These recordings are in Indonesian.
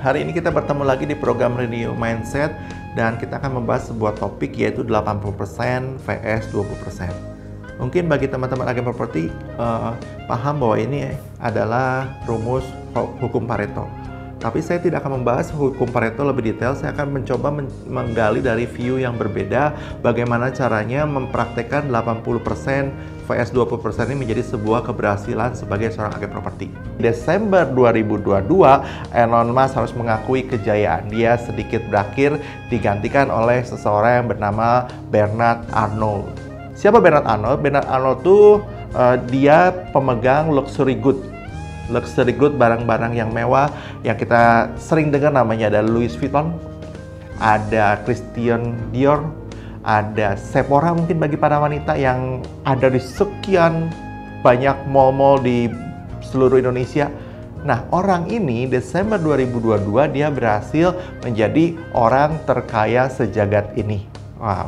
hari ini kita bertemu lagi di program Renew Mindset dan kita akan membahas sebuah topik yaitu 80% vs 20%. Mungkin bagi teman-teman agen properti paham bahwa ini adalah rumus hukum Pareto. Tapi saya tidak akan membahas hukum Pareto lebih detail, saya akan mencoba menggali dari view yang berbeda bagaimana caranya mempraktekkan 80% vs 20% ini menjadi sebuah keberhasilan sebagai seorang agen properti. Desember 2022, Elon Musk harus mengakui kejayaan dia sedikit berakhir digantikan oleh seseorang yang bernama Bernard Arnault. Siapa Bernard Arnault? Bernard Arnault tuh dia pemegang luxury good, barang-barang yang mewah yang kita sering dengar namanya. Ada Louis Vuitton, ada Christian Dior, ada Sephora mungkin bagi para wanita yang ada di sekian banyak mall-mall di seluruh Indonesia. Nah, orang ini Desember 2022 dia berhasil menjadi orang terkaya sejagat ini. Wow,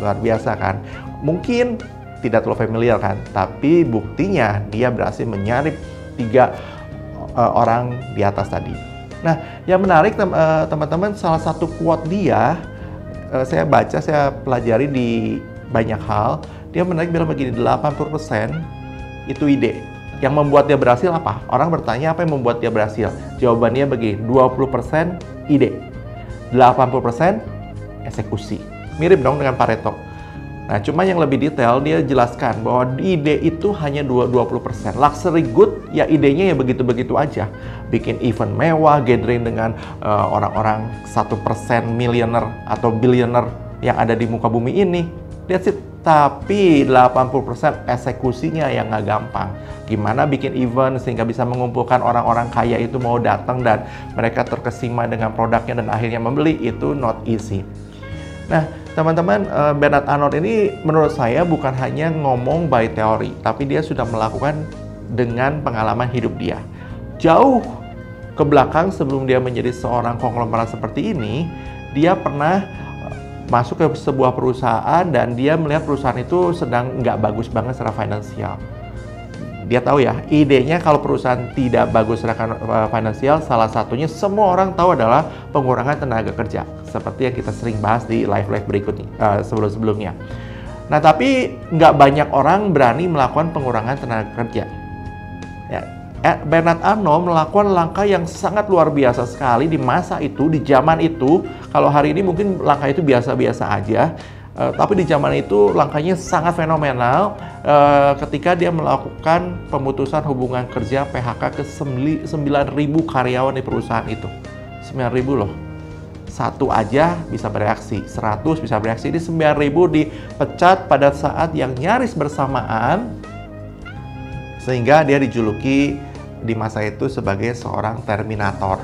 luar biasa kan? Mungkin tidak terlalu familiar kan? Tapi buktinya dia berhasil menyalip 3 orang di atas tadi. Nah, yang menarik teman-teman, salah satu quote dia saya baca, saya pelajari di banyak hal. Dia menarik bilang begini, 80% itu ide. Yang membuat dia berhasil apa? Orang bertanya apa yang membuat dia berhasil? Jawabannya begini, 20% ide, 80% eksekusi. Mirip dong dengan Pareto. Nah, cuma yang lebih detail dia jelaskan bahwa ide itu hanya 20%. Luxury good ya idenya ya begitu-begitu aja. Bikin event mewah, gathering dengan orang-orang 1% millionaire atau billionaire yang ada di muka bumi ini. That's it. Tapi 80% eksekusinya yang nggak gampang. Gimana bikin event sehingga bisa mengumpulkan orang-orang kaya itu mau datang dan mereka terkesima dengan produknya dan akhirnya membeli, itu not easy. Nah, teman-teman, Bernard Arnault ini menurut saya bukan hanya ngomong by teori, tapi dia sudah melakukan dengan pengalaman hidup dia. Jauh ke belakang sebelum dia menjadi seorang konglomerat seperti ini, dia pernah masuk ke sebuah perusahaan dan dia melihat perusahaan itu sedang nggak bagus banget secara finansial. Dia tahu ya, idenya kalau perusahaan tidak bagus secara finansial, salah satunya semua orang tahu adalah pengurangan tenaga kerja. Seperti yang kita sering bahas di live-live berikutnya, sebelum-sebelumnya. Nah, tapi nggak banyak orang berani melakukan pengurangan tenaga kerja. Ya, Bernard Arnault melakukan langkah yang sangat luar biasa sekali di masa itu, di zaman itu. Kalau hari ini mungkin langkah itu biasa-biasa aja. Tapi di zaman itu langkahnya sangat fenomenal ketika dia melakukan pemutusan hubungan kerja PHK ke 9.000 karyawan di perusahaan itu. 9.000 loh. Satu aja bisa bereaksi, 100 bisa bereaksi. Ini 9.000 dipecat pada saat yang nyaris bersamaan sehingga dia dijuluki di masa itu sebagai seorang terminator.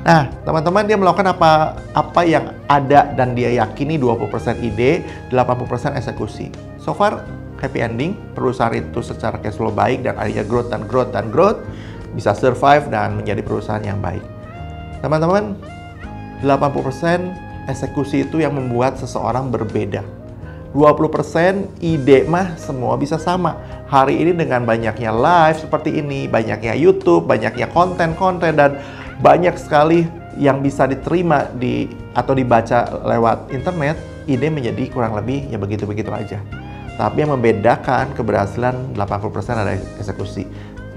Nah, teman-teman, dia melakukan apa yang ada dan dia yakini 20% ide, 80% eksekusi. So far, happy ending. Perusahaan itu secara cash flow baik dan akhirnya growth, bisa survive dan menjadi perusahaan yang baik. Teman-teman, 80% eksekusi itu yang membuat seseorang berbeda. 20% ide mah semua bisa sama. Hari ini dengan banyaknya live seperti ini, banyaknya YouTube, banyaknya konten-konten dan banyak sekali yang bisa diterima atau dibaca lewat internet, ide menjadi kurang lebih ya begitu-begitu aja. Tapi yang membedakan keberhasilan 80% adalah eksekusi.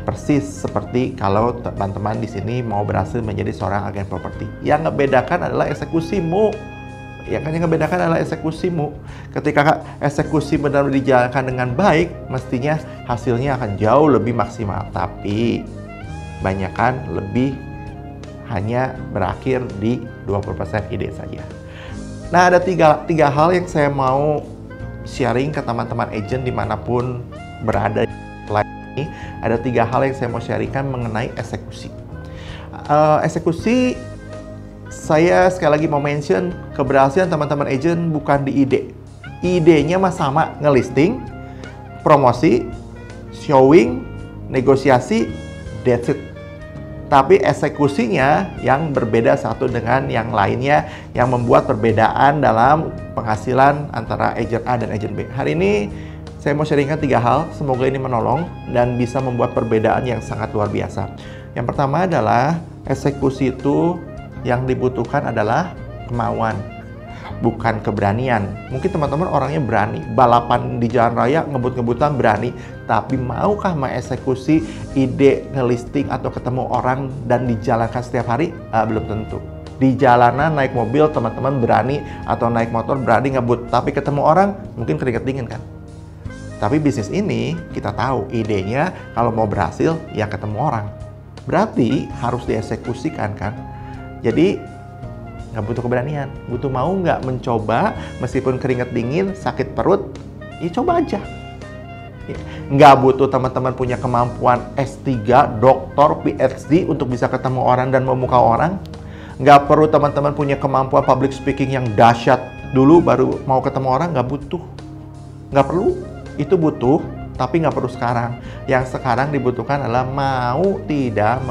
Persis seperti kalau teman-teman di sini mau berhasil menjadi seorang agen properti. Yang membedakan adalah eksekusimu. Yang membedakan adalah eksekusimu. Ketika eksekusi benar-benar dijalankan dengan baik, mestinya hasilnya akan jauh lebih maksimal. Tapi banyakan lebih hanya berakhir di 20% ide saja. Nah, ada tiga hal yang saya mau sharing ke teman-teman agent dimanapun berada ini. Ada 3 hal yang saya mau sharingkan mengenai eksekusi. Eksekusi, saya sekali lagi mau mention, keberhasilan teman-teman agent bukan di ide. Idenya mah sama, ngelisting, promosi, showing, negosiasi, that's it. Tapi eksekusinya yang berbeda satu dengan yang lainnya, yang membuat perbedaan dalam penghasilan antara agent A dan agent B. Hari ini saya mau sharingkan 3 hal, semoga ini menolong dan bisa membuat perbedaan yang sangat luar biasa. Yang pertama adalah eksekusi itu yang dibutuhkan adalah kemauan, bukan keberanian. Mungkin teman-teman orangnya berani, balapan di jalan raya ngebut-ngebutan berani, tapi maukah mengeksekusi ide ngelisting atau ketemu orang dan dijalankan setiap hari? Belum tentu. Di jalanan naik mobil teman-teman berani, atau naik motor berani ngebut, tapi ketemu orang mungkin keringet dingin kan. Tapi bisnis ini kita tahu idenya kalau mau berhasil ya ketemu orang, berarti harus dieksekusikan kan. Jadi nggak butuh keberanian, butuh mau nggak mencoba, meskipun keringet dingin, sakit perut, ya coba aja. Nggak butuh teman-teman punya kemampuan S3, doktor, PhD untuk bisa ketemu orang dan memukau orang. Nggak perlu teman-teman punya kemampuan public speaking yang dahsyat dulu baru mau ketemu orang, nggak butuh. Nggak perlu, itu butuh, tapi nggak perlu sekarang. Yang sekarang dibutuhkan adalah mau tidak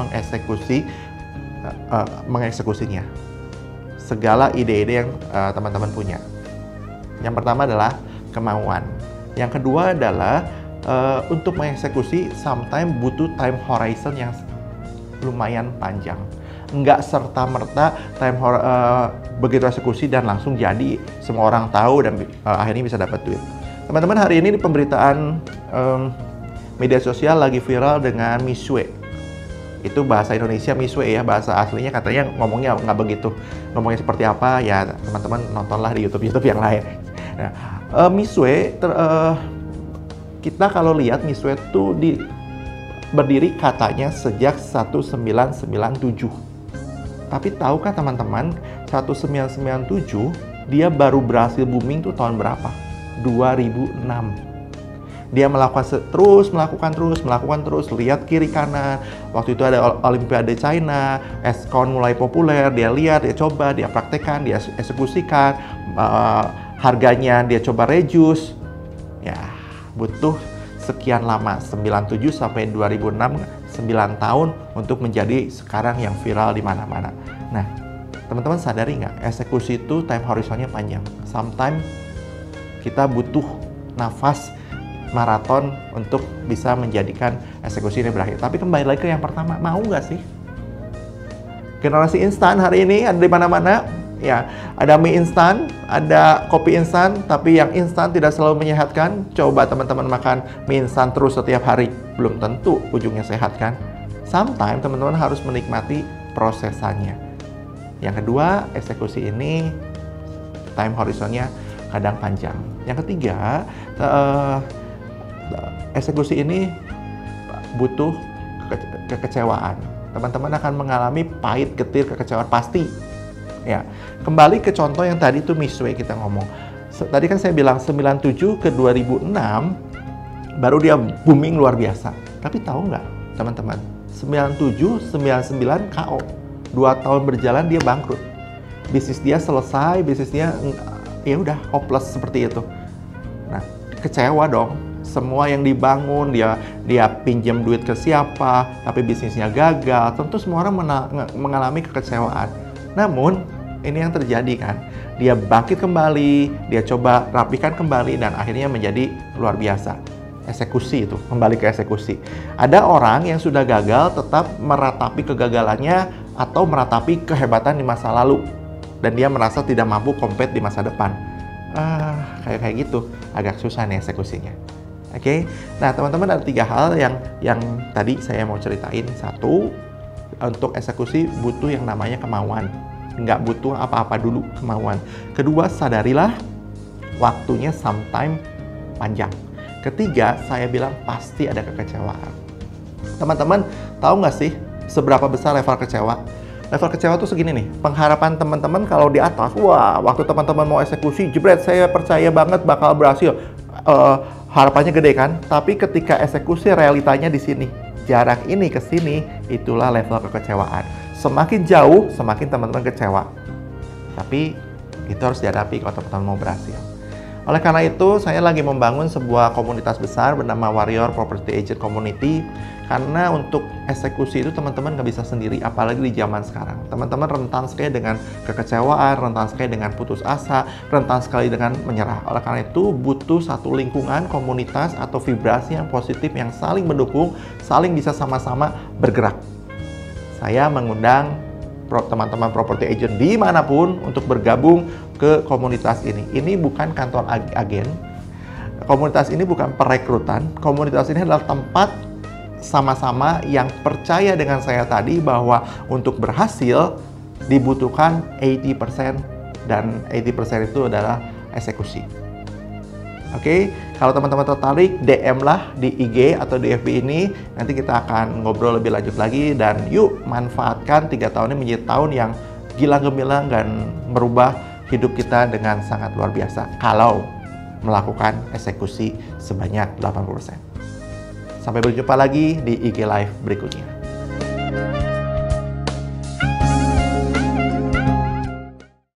mengeksekusinya. Segala ide-ide yang teman-teman punya. Yang pertama adalah kemauan. Yang kedua adalah untuk mengeksekusi sometimes butuh time horizon yang lumayan panjang. Nggak serta-merta begitu eksekusi dan langsung jadi, semua orang tahu dan akhirnya bisa dapat duit. Teman-teman, hari ini di pemberitaan media sosial lagi viral dengan Misue. Itu bahasa Indonesia Misue ya, bahasa aslinya katanya ngomongnya nggak begitu. Ngomongnya seperti apa ya teman-teman nontonlah di YouTube yang lain. Nah, Misue, kita kalau lihat Misue itu berdiri katanya sejak 1997. Tapi tahukah teman-teman, 1997 dia baru berhasil booming tuh tahun berapa? 2006. Dia melakukan terus, lihat kiri kanan. Waktu itu ada Olimpiade China, S-Con mulai populer, dia lihat, dia coba, dia praktekkan, dia eksekusikan, harganya dia coba reduce. Ya, butuh sekian lama, 97 sampai 2006, 9 tahun untuk menjadi sekarang yang viral di mana-mana. Nah, teman-teman sadari nggak, eksekusi itu time horizonnya panjang. Sometimes kita butuh nafas maraton untuk bisa menjadikan eksekusi ini berakhir. Tapi kembali lagi ke yang pertama, mau nggak sih? Generasi instan hari ini ada di mana-mana. Ya, ada mie instan, ada kopi instan, tapi yang instan tidak selalu menyehatkan. Coba teman-teman makan mie instan terus setiap hari, belum tentu ujungnya sehat kan? Sometimes teman-teman harus menikmati prosesannya. Yang kedua, eksekusi ini time horizonnya kadang panjang. Yang ketiga, eksekusi ini butuh kekecewaan. Teman-teman akan mengalami pahit, getir, kekecewaan pasti. Ya, kembali ke contoh yang tadi tuh Misue kita ngomong. Tadi kan saya bilang 97 ke 2006 baru dia booming luar biasa. Tapi tahu nggak teman-teman, 97, 99 KO. 2 tahun berjalan dia bangkrut. Bisnis dia selesai, bisnisnya ya udah hopeless seperti itu. Nah, kecewa dong. Semua yang dibangun, dia pinjam duit ke siapa, tapi bisnisnya gagal. Tentu semua orang mengalami kekecewaan. Namun, ini yang terjadi kan. Dia bangkit kembali, dia coba rapikan kembali, dan akhirnya menjadi luar biasa. Eksekusi itu, kembali ke eksekusi. Ada orang yang sudah gagal tetap meratapi kegagalannya atau meratapi kehebatan di masa lalu. Dan dia merasa tidak mampu compete di masa depan. Kayak gitu, agak susah nih eksekusinya. Oke, nah teman-teman ada 3 hal yang tadi saya mau ceritain. 1, untuk eksekusi butuh yang namanya kemauan. Nggak butuh apa-apa dulu, kemauan. Kedua, sadarilah waktunya sometime panjang. Ketiga, saya bilang pasti ada kekecewaan. Teman-teman tahu nggak sih seberapa besar level kecewa? Level kecewa tuh segini nih, pengharapan teman-teman kalau di atas, wah waktu teman-teman mau eksekusi, jebret saya percaya banget bakal berhasil. Harapannya gede kan? Tapi ketika eksekusi realitanya di sini. Jarak ini ke sini, itulah level kekecewaan. Semakin jauh, semakin teman-teman kecewa. Tapi itu harus dihadapi kalau teman-teman mau berhasil. Oleh karena itu, saya lagi membangun sebuah komunitas besar bernama Warrior Property Agent Community. Karena untuk eksekusi itu teman-teman nggak bisa sendiri, apalagi di zaman sekarang. Teman-teman rentan sekali dengan kekecewaan, rentan sekali dengan putus asa, rentan sekali dengan menyerah. Oleh karena itu, butuh satu lingkungan, komunitas, atau vibrasi yang positif yang saling mendukung, saling bisa sama-sama bergerak. saya mengundang teman-teman property agent dimanapun untuk bergabung ke komunitas ini. Ini bukan kantor agen, komunitas ini bukan perekrutan, komunitas ini adalah tempat sama-sama yang percaya dengan saya tadi bahwa untuk berhasil dibutuhkan 80% dan 80% itu adalah eksekusi. Oke, kalau teman-teman tertarik, DM lah di IG atau di FB ini. Nanti kita akan ngobrol lebih lanjut lagi. Dan yuk manfaatkan 3 tahun ini menjadi tahun yang gila gemilang dan merubah hidup kita dengan sangat luar biasa. Kalau melakukan eksekusi sebanyak 80%. Sampai berjumpa lagi di IG Live berikutnya.